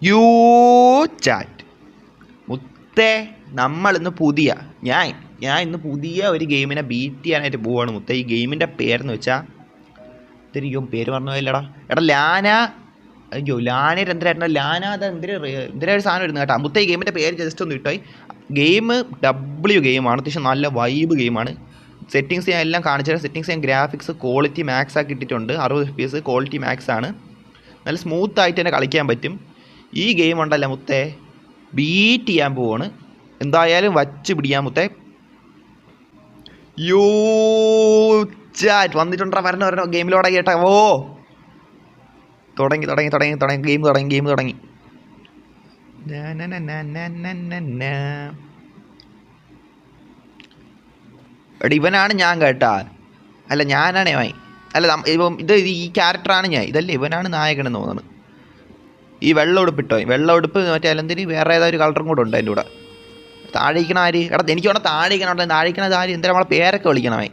You chat മുത്തേ, നമ്മളിന്ന് ഞാൻ ഇന്ന് പുതിയ ഒരു ഗെയിമിനെ ബീറ്റ് ചെയ്യാനായിട്ട് പോവാണ് മുത്തേ. ഈ ഗെയിമിൻ്റെ പേരെന്ന് വെച്ചാൽ ഇത്തിരിയോ പേര് പറഞ്ഞു പോയില്ലടാ. എടാ ലാന, അയ്യോ ലാനയുടെ എന്തിനായിരുന്നു ലാന, അത് എന്തിനാ ഒരു സാധനം വരുന്നത് കേട്ടോ മുത്തേ. ഈ ഗെയിമിൻ്റെ പേര് ജസ്റ്റ് ഒന്ന് ഇട്ടോയി. ഗെയിം ഗെയിമാണ്, അത്യാവശ്യം നല്ല വൈബ് ഗെയിമാണ്. സെറ്റിങ്സ് ഞാൻ എല്ലാം കാണിച്ചു. സെറ്റിങ്സ് ഞാൻ ഗ്രാഫിക്സ് ക്വാളിറ്റി മാക്സ് ആക്കി ഇട്ടിട്ടുണ്ട്. 60 FPS ക്വാളിറ്റി മാക്സ് ആണ്. നല്ല സ്മൂത്തായിട്ട് തന്നെ കളിക്കാൻ പറ്റും. ഈ ഗെയിം ഉണ്ടല്ലോ മുത്തേ, ബീറ്റ് ചെയ്യാൻ പോവാണ്. എന്തായാലും വച്ച് പിടിക്കാൻ മുത്തേ. യോ ചാറ്റ് വന്നിട്ടുണ്ടാ, വരണ ഗെയിമിലോടെ കേട്ടാ. ഓ തുടങ്ങി ഗെയിം തുടങ്ങി. എടാ ഇവനാണ് ഞാൻ കേട്ടാ, അല്ല ഞാനാണേ അവൻ, അല്ല ഇപ്പം ഈ ക്യാരക്ടറാണ് ഞാൻ, ഇതല്ലേ ഇവനാണ് നായകനെന്ന് തോന്നുന്നു. ഈ വെള്ള ഉടുപ്പിട്ടോ, വെള്ള ഉടുപ്പ് മറ്റേ അല്ലെന്തിന് വേറെ ഏതൊരു കളറും കൂടെ ഉണ്ട് അതിൻ്റെ കൂടെ. താഴേക്കണ ആര്? എടാ എനിക്ക് വേണം താഴേക്കണത് ആര്? എന്താ നമ്മളെ പേരൊക്കെ വിളിക്കണമേ,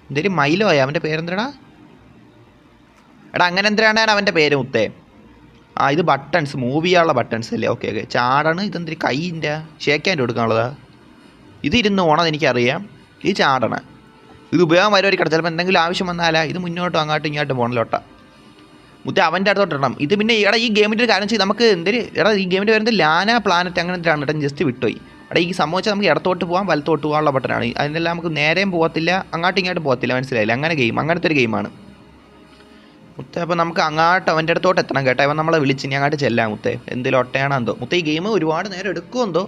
എന്തേലും മയിലോയ അവൻ്റെ പേരെന്താടാ? എടാ അങ്ങനെ എന്തിനാണ് അവൻ്റെ പേര് മുത്തേ? ഇത് ബട്ടൺസ്, മൂവ് ചെയ്യാനുള്ള ബട്ടൺസ് അല്ലേ? ഓക്കെ. ചാടാണ്. ഇതെന്തൊരു കൈയിൻ്റെ ഷേക്കാൻ്റെ കൊടുക്കാനുള്ളതാ? ഇത് ഇരുന്ന് പോകണമെന്ന് എനിക്കറിയാം. ഈ ചാടണ ഇത് ഉപയോഗം വരുമായിരിക്കും. ചിലപ്പോൾ എന്തെങ്കിലും ആവശ്യം വന്നാലാ ഇത് മുന്നോട്ടും അങ്ങോട്ടും ഇങ്ങോട്ടും പോകണല്ലോട്ടാ മുത്തേ. അവൻ്റെ അടുത്തോട്ട് ഇടണം ഇത്. പിന്നെ എടാ ഈ ഗെയിമിൻ്റെ ഒരു കാര്യം ചെയ്ത് നമുക്ക് ഈ ഗെയിമിൻ്റെ വരുന്നത് ലാന പ്ലാനറ്റ് അങ്ങനെ എന്തിനാണ് കേട്ടോ, ജസ്റ്റ് വിട്ടുപോയി. എടാ ഈ സംഭവിച്ചാൽ നമുക്ക് ഇടത്തോട്ട് പോകാം, വലത്തോട്ട് പോകാനുള്ള ബട്ടനാണ്. അതിനെല്ലാം നമുക്ക് നേരെയും പോകത്തില്ല, അങ്ങോട്ടും ഇങ്ങോട്ടും പോകത്തില്ല, മനസ്സിലായില്ല? അങ്ങനത്തെ ഒരു ഗെയിമാണ് മുത്തേ. അപ്പോൾ നമുക്ക് അങ്ങോട്ട് അവൻ്റെ അടുത്തോട്ട് എത്തണം കേട്ടോ. അവൻ നമ്മളെ വിളിച്ച് ഇനി അങ്ങോട്ട് ചെല്ലാം മുത്തേ. എന്തെങ്കിലും ഒട്ടയാണോ എന്തോ മുത്തേ. ഈ ഗെയിം ഒരുപാട് നേരം എടുക്കുമെന്തോ.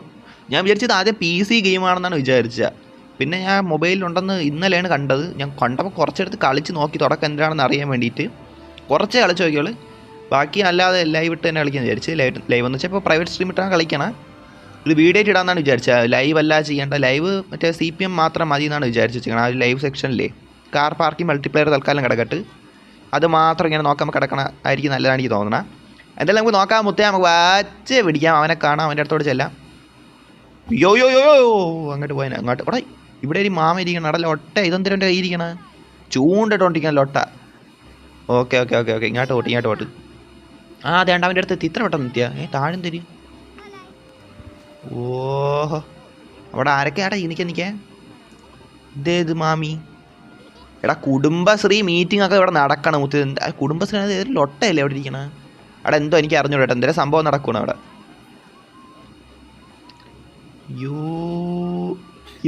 ഞാൻ വിചാരിച്ചത് ആദ്യം PC ഗെയിമാണെന്നാണ് വിചാരിച്ചത്. പിന്നെ ഞാൻ മൊബൈലിലുണ്ടെന്ന് ഇന്നലെയാണ് കണ്ടത്. ഞാൻ കണ്ടപ്പോൾ കുറച്ചെടുത്ത് കളിച്ച് നോക്കി തുടക്കം എന്തിനാണെന്ന് അറിയാൻ വേണ്ടിയിട്ട് കുറച്ചേ കളിച്ച് നോക്കിയോളൂ. ബാക്കി അല്ലാതെ ലൈവ് ഇട്ട് തന്നെ കളിക്കാൻ വിചാരിച്ച്. ലൈവ് എന്ന് വെച്ചാൽ ഇപ്പോൾ പ്രൈവറ്റ് സ്ട്രീം ഇട്ടാണ് കളിക്കണം. ഇത് വീഡിയോ ആയിട്ട് ഇടാമെന്നാണ് വിചാരിച്ചത്. ലൈവ് അല്ല ചെയ്യേണ്ട, ലൈവ് മറ്റേ CPM മാത്രം മതി എന്നാണ് വിചാരിച്ചു വെച്ചിരിക്കണം. ആ ഒരു ലൈവ് സെക്ഷനിലേ കാർ പാർക്കിംഗ് മൾട്ടിപ്ലെയർ തൽക്കാലം കിടക്കട്ട്, അത് മാത്രം ഇങ്ങനെ നോക്കാൻ കിടക്കണ ആയിരിക്കും നല്ലതാണ് എനിക്ക് തോന്നണം. എന്തായാലും നമുക്ക് നോക്കാൻ മുത്തേ, നമുക്ക് വച്ച് പിടിക്കാം. അവനെ കാണാം, അവൻ്റെ അടുത്തോട്ട് ചെല്ലാം. യോ അങ്ങോട്ട് പോയാൽ അങ്ങോട്ട്. എടാ ഇവിടെ ഒരു മാമ ഇരിക്കണം. എടാ ലൊട്ട, ഇതെന്തിനും എൻ്റെ കൈ ഇരിക്കണ? ചൂണ്ടിട്ടോണ്ടിരിക്കണം ലൊട്ട. ഓക്കെ. ഇങ്ങോട്ട് പോട്ട്. അതേണ്ട അവൻ്റെ അടുത്ത് ഇത്ര പെട്ടെന്ന് എത്തിയാ. താഴെ തരി. ഓഹോ അവിടെ ആരൊക്കെയാടാ നിൽക്കാൻ? ഇതേത് മാമി? എടാ കുടുംബശ്രീ മീറ്റിംഗ് ഒക്കെ ഇവിടെ നടക്കണം മുത്ത്. കുടുംബശ്രീ ഏതൊരു ലൊട്ടയല്ലേ അവിടെ ഇരിക്കണ? അവിടെ എന്തോ എനിക്ക് അറിഞ്ഞൂടാ, എന്തെങ്കിലും സംഭവം നടക്കണം അവിടെ.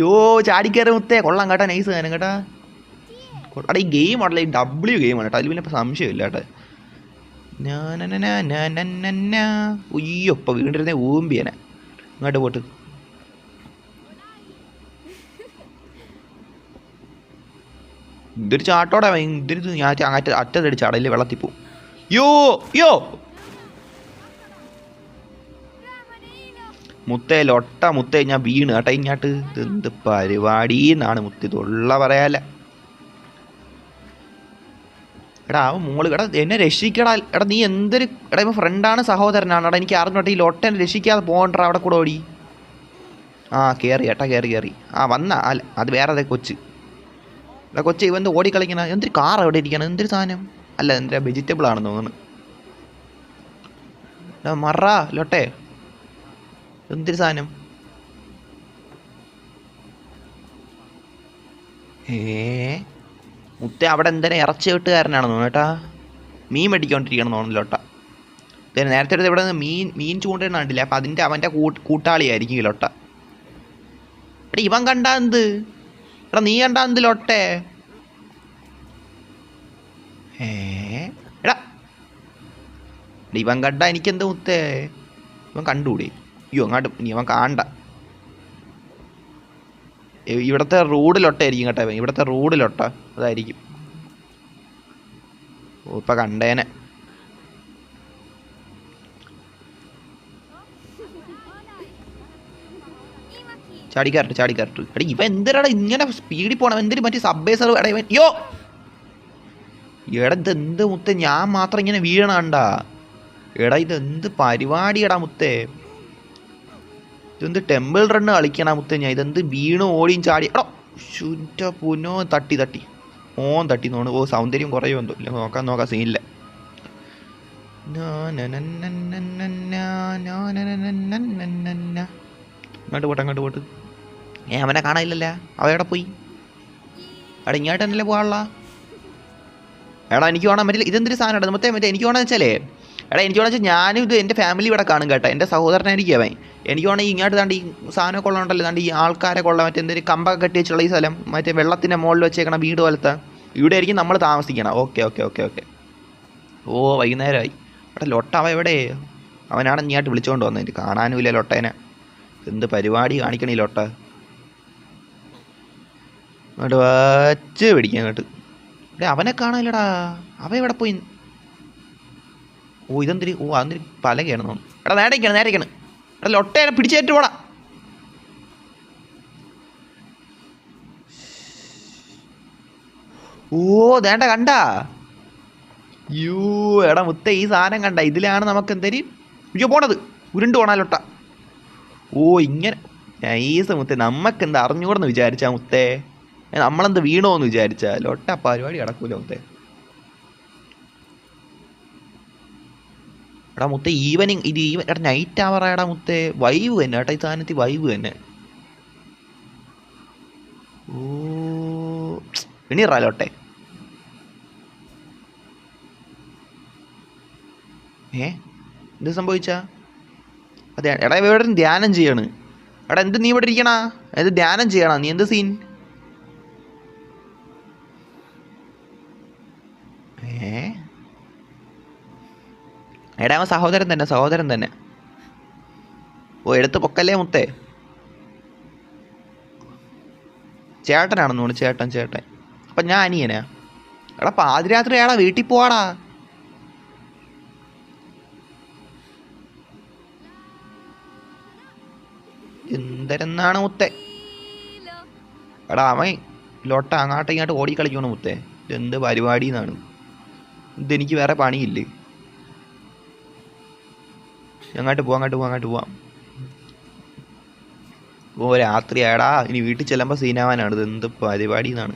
യോ ചാടിക്കയറി മുത്തേ, കൊള്ളാം കേട്ടാ, നൈസ് കാനം കേട്ടാ. അവിടെ ഈ ഗെയിം ഉണ്ടല്ലോ, ഈ W ഗെയിമാണ് കേട്ടോ, അതിൽ പിന്നെ ഇപ്പം സംശയമില്ല കേട്ടോ. ഉയ്യോ ഇപ്പം വീണ്ടിരുന്നേ ഊമ്പിയനെ. ഇങ്ങോട്ട് പോട്ട്. ഇതൊരു ചാട്ടോടെ ഇതൊരു ഞാൻ അറ്റത്തടിച്ച് അടയിൽ വെള്ളത്തിൽ പോവും. യോ മുത്തേ ലൊട്ട മുത്തേ, ഞാൻ വീണ് കേട്ടാ ഇങ്ങോട്ട്. എന്ത് പരിപാടി എന്നാണ് മുത്ത്, ഇതുള്ള പറയാല. എടാ അവൻ മോള് എടാ എന്നെ രക്ഷിക്കടാ. എടാ നീ എന്തൊരു എടാ ഇപ്പം ഫ്രണ്ടാണ് സഹോദരനാണ്. എടാ എനിക്ക് അറിഞ്ഞോട്ടെ, ഈ ലൊട്ടനെ രക്ഷിക്കാതെ പോകണ്ട അവിടെ കൂടെ ഓടി. കയറി ഏട്ടാ കയറി. വന്നാ അല്ല അത് വേറെ അതെ കൊച്ച്. എടാ കൊച്ച് ഇവന്ത് ഓടി കളിക്കണ? എന്തൊരു കാർ എവിടെ ഇരിക്കണം? എന്തൊരു സാധനം? അല്ല എന്തൊരു വെജിറ്റബിൾ ആണെന്ന് തോന്നുന്നു. മറ ലൊട്ടെ, എന്തൊരു സാധനം? മുത്തേ അവിടെ എന്തിനാ ഇറച്ചി വെട്ടുകാരനാണെന്ന് തോന്നുന്നു കേട്ടാ. മീൻ മേടിക്കൊണ്ടിരിക്കണം തോന്നുന്നില്ലോട്ട. നേരത്തെ അടുത്ത് ഇവിടെ മീൻ ചൂണ്ടേണ്ട കണ്ടില്ല. അപ്പം അവൻ്റെ കൂട്ടാളിയായിരിക്കും ലൊട്ട. എടാ ഇവൻ കണ്ടാ എന്ത്? എടാ നീ കണ്ടാ എന്ത് ലൊട്ടേ? എടാ ഇവൻ കണ്ടാ എനിക്കെന്ത് മുത്തേ? ഇവൻ കണ്ടുകൂടി? അയ്യോ അങ്ങോട്ട് ഇനി അവൻ കാണണ്ട. ഇവിടുത്തെ റോഡിലൊട്ടായിരിക്കും കേട്ടോ, ഇവിടുത്തെ റോഡിലൊട്ട അതായിരിക്കും. ഇപ്പം കണ്ടേനെ. ചാടിക്കാരട്ട്. എടാ ഇവ എന്തിനാടാ ഇങ്ങനെ സ്പീഡിൽ പോകണം? എന്തിനും മറ്റേ സബ്വേ സർവർ. എടാ ഇവൻ എടാ ഇതെന്ത് മുത്തേ, ഞാൻ മാത്രം ഇങ്ങനെ വീഴണ കണ്ടാ? എടാ ഇതെന്ത് പരിപാടിയടാ മുത്തേ? ഇതെന്ത് ടെമ്പിൾ റണ്ണ് കളിക്കണ മുത്തേ ഞാൻ? ഇതെന്ത് വീണു ഓടിയും ചാടി. എടോ ശുറ്റ പുനോ തട്ടി തട്ടി നോണ്. സൗന്ദര്യം കുറയുമെന്തോ ഇല്ല, നോക്കാം സീനില്ല. അങ്ങോട്ട് പോട്ട് അവനെ കാണാനില്ലല്ലോ. അവ പോയി? എടാ ഇങ്ങോട്ട് തന്നെയല്ലേ പോകാനുള്ള? എടാ എനിക്ക് വേണം പറ്റില്ല. ഇതെന്തൊരു സാധനം മറ്റേ എനിക്ക് വേണമെന്ന് വെച്ചാലേ, എടാ എനിക്ക് വേണമെന്ന് വെച്ചാൽ ഞാനും ഇത് എൻ്റെ ഫാമിലി ഇവിടെ കാണും കേട്ടോ. എൻ്റെ സഹോദരനായിരിക്കും അവൻ. എനിക്ക് വേണമെങ്കിൽ ഇങ്ങോട്ട് താണ്ട് ഈ സാധനം കൊള്ളണ്ടല്ലോ, താണ്ട് ഈ ആൾക്കാരെ കൊള്ള മറ്റേ എന്തൊരു കമ്പൊക്കെ കെട്ടി വെച്ചുള്ള ഈ സ്ഥലം, മറ്റേ വെള്ളത്തിൻ്റെ മുകളിൽ വെച്ചേക്കണം വീട് പോലത്തെ, ഇവിടെ ആയിരിക്കും നമ്മൾ താമസിക്കണം. Okay okay okay okay. ഓ വൈകുന്നേരമായി. എടാ ലൊട്ട അവ എവിടെ? അവനാണ് ഇങ്ങോട്ട് വിളിച്ചുകൊണ്ട് വന്നത്. കാണാനുമില്ല ലൊട്ടേനെ. എന്ത് പരിപാടി കാണിക്കണേ ലൊട്ട. അങ്ങോട്ട് വച്ച് പിടിക്കാം അങ്ങോട്ട്. എടേ അവനെ കാണാനില്ലടാ. അവ എവിടെ പോയി? ഓ ഇതെന്തിരി? ഓ അതെന്തിരി പലകയാണ് തോന്നുന്നു. എടാ നേരേക്കാണ്. എടാ ലൊട്ടേനെ പിടിച്ചേറ്റ് പോടാ. ഓ ദേണ്ട കണ്ടാ? യോ എടാ മുത്തേ ഈ സാധനം കണ്ട? ഇതിലാണ് നമുക്ക് എന്തേലും അയ്യോ പോണത് ഉരുണ്ട് പോണ ലൊട്ട. ഓ ഇങ്ങനെ നൈസ് മുത്തേ. നമുക്കെന്താ അറിഞ്ഞൂടെന്ന് വിചാരിച്ചാ മുത്തേ? നമ്മളെന്ത് വീണോന്ന് വിചാരിച്ചാ? ലൊട്ട പരിപാടി കിടക്കൂല മുത്തേ. എടാ മുത്തേ ഈവനിങ് ഇത് എടാ നൈറ്റ് ആവറാടാ മുത്തേ. വൈവ് തന്നെ ഏട്ടാ ഈ സാധനത്തിൽ, വൈവ് തന്നെ. ഓ എണീറാ ലോട്ടെ. എന്ത് സംഭവിച്ചാ? അതെ എടാ ഇവിടെ ധ്യാനം ചെയ്യാണ്. എടാ എന്ത് നീ ഇവിടെ ഇരിക്കണാ? എന്ത് ധ്യാനം ചെയ്യണ നീ? എന്ത് സീൻ? എടാ അവൻ സഹോദരൻ തന്നെ. ഓ എടുത്ത് പൊക്കല്ലേ മുത്തേ. ചേട്ടനാണെന്ന് തോന്നുന്നു. ചേട്ടൻ. അപ്പം ഞാൻ അനിയനാ. എടാ പാതിരാത്രി ആടാ വീട്ടിൽ പോവാടാ. എന്തരെന്നാണ് മുത്തേ? എടാ അവൻ ലൊട്ട അങ്ങോട്ട് ഇങ്ങോട്ട് ഓടിക്കളിക്കണം മുത്തേ. ഇതെന്ത് പരിപാടി എന്നാണ്? ഇതെനിക്ക് വേറെ പണിയില്ലേ. അങ്ങോട്ട് പോവാം. ഓ രാത്രി ആടാ, ഇനി വീട്ടിൽ ചെല്ലുമ്പോൾ സീനാവാനാണ്. ഇത് എന്ത് പരിപാടി എന്നാണ്?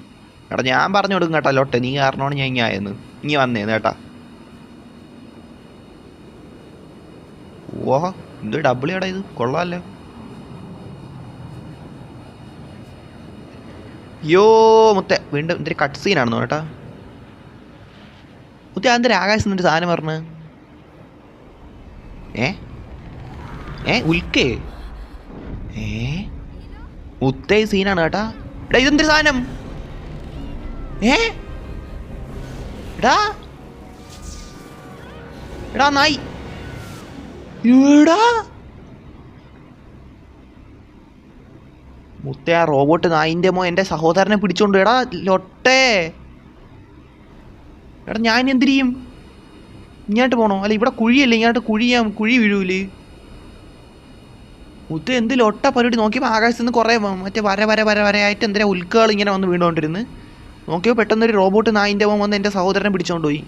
എടാ ഞാൻ പറഞ്ഞു കൊടുക്കും കേട്ടാ ലോട്ടെ, നീ കാരണമാണ് ഞാൻ ഇങ്ങായെന്ന്. ഇനി വന്നേന്ന് കേട്ടാ. ഓഹോ എന്ത് ഡബിൾ ഏടാ ഇത്, കൊള്ളാമല്ലോ. യോ മുത്തേ വീണ്ടും എന്തൊരു കട്ട് സീനാണെന്നോ കേട്ടാ. മുത്തേ അതെന്തൊരു ആകാശം എന്നിട്ട് സാധനം പറഞ്ഞ് ഉൽക്കേ? മുത്തേ സീനാണ് കേട്ടാ. എടാ ഇതെന്തൊരു സാധനം? എടാ നായി. മുത്തേ ആ റോബോട്ട് നായിൻ്റെ എൻ്റെ സഹോദരനെ പിടിച്ചോണ്ട്. എടാ ലൊട്ടേ, എടാ ഞാൻ എന്തിരിയും? ഇങ്ങോട്ട് പോണോ? അല്ല ഇവിടെ കുഴിയല്ലേ, ഇങ്ങോട്ട് കുഴി വീഴൂല്. മുത്തേ എന്ത് ലൊട്ട പരിപാടി. നോക്കിയപ്പോൾ ആകാശത്ത് നിന്ന് കുറേ മറ്റേ വരയായിട്ട് എന്തിനാ ഉൽക്കകൾ ഇങ്ങനെ വന്ന് വീണുകൊണ്ടിരുന്ന്. നോക്കിയപ്പോൾ പെട്ടെന്നൊരു റോബോട്ട് നായിൻ്റെ വന്ന് എൻ്റെ സഹോദരനെ പിടിച്ചോണ്ട് പോയി.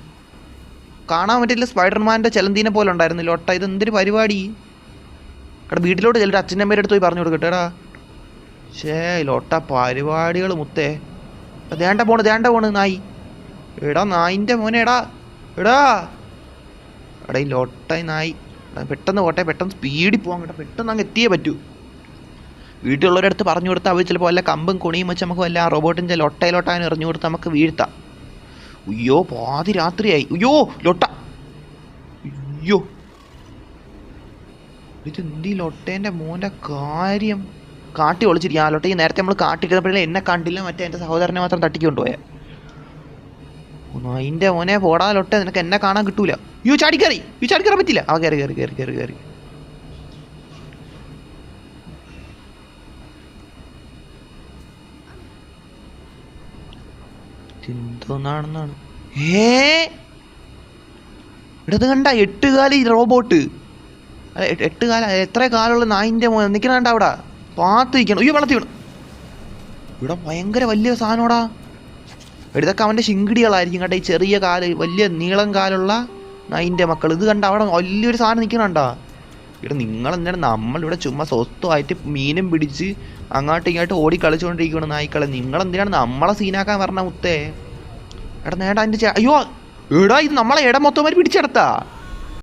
കാണാൻ പറ്റില്ല, സ്പൈഡർമാൻ്റെ ചെലന്തീനെ പോലെ ഉണ്ടായിരുന്നു ലൊട്ട. ഇത് എന്തൊരു പരിപാടി? എടാ വീട്ടിലോട്ട് ചിലർ അച്ഛൻ്റെ അമ്മയുടെ അടുത്ത് പോയി പറഞ്ഞു കൊടുക്കട്ടെടാ. ലൊട്ട പരിപാടികൾ മുത്തേ. ദേണ്ട പോണ് നായി. എടാ നായിൻ്റെ മോനെ. എടാ ഈ ലൊട്ട നായി. പെട്ടെന്ന് പോട്ടെ, പെട്ടെന്ന് സ്പീഡിൽ പോകാൻ കേട്ടോ. പെട്ടെന്ന് അങ്ങ് എത്തിയേ പറ്റൂ. വീട്ടിലുള്ളവരുടെ അടുത്ത് പറഞ്ഞു കൊടുത്താൽ അവർ ചിലപ്പോൾ വല്ല കമ്പും കുണിയും വെച്ച് നമുക്ക് വല്ല റോബോട്ടിൻ്റെ ലൊട്ടയിലോട്ടാൻ എറിഞ്ഞു കൊടുത്ത് നമുക്ക് വീഴ്ത്താം. അയ്യോ പാതി രാത്രിയായി. അയ്യോ ലൊട്ട. അയ്യോ ഇതെന്ത് ഈ ലൊട്ടേൻ്റെ മോൻ്റെ കാര്യം? കാട്ടി ഒളിച്ചിരിക്കും. ആ ലൊട്ടയ്ക്ക് നേരത്തെ നമ്മൾ കാട്ടിക്കുന്നപ്പോഴേ എന്നെ കണ്ടില്ല, മറ്റേ എൻ്റെ സഹോദരനെ മാത്രം തട്ടിക്കൊണ്ടുപോയാൽ. അതിൻ്റെ മോനെ പോടാ ലൊട്ട, നിനക്ക് എന്നെ കാണാൻ കിട്ടൂല. ചാടിക്കയറാൻ പറ്റില്ല. ആ കയറി. എന്തോന്നാണെന്നാണ് ഇടത് കണ്ട 8 കാലി റോബോട്ട്. അല്ല 8 കാല എത്ര കാലമുള്ള നായിൻ്റെ മോൻ നിൽക്കണ കണ്ട അവിടെ പാത്ത് നിൽക്കണം. അയ്യോ വെള്ളത്തിൽ വീണു. ഇവിടെ ഭയങ്കര വലിയ സാധനോടാ. ഇതൊക്കെ അവൻ്റെ ശിങ്കിടികളായിരിക്കും കേട്ടോ. ഈ ചെറിയ കാല് വലിയ നീളം കാലുള്ള നായിൻ്റെ മക്കൾ. ഇത് കണ്ട അവിടെ വലിയൊരു സാധനം നിൽക്കണണ്ടാ. ഇവിടെ നിങ്ങളെന്താണ് നമ്മളിവിടെ ചുമ്മാ സ്വസ്ഥമായിട്ട് മീനും പിടിച്ച് അങ്ങോട്ടും ഇങ്ങോട്ടും ഓടി കളിച്ചുകൊണ്ടിരിക്കുകയാണ് നായ്ക്കളെ. നിങ്ങളെന്തിനാണ് നമ്മളെ സീനാക്കാൻ പറഞ്ഞ മുത്തേ? എടാ നേടാ എൻ്റെ അയ്യോ എടാ ഇത് നമ്മളെ ഇടം മൊത്തം പിടിച്ചെടുത്താ.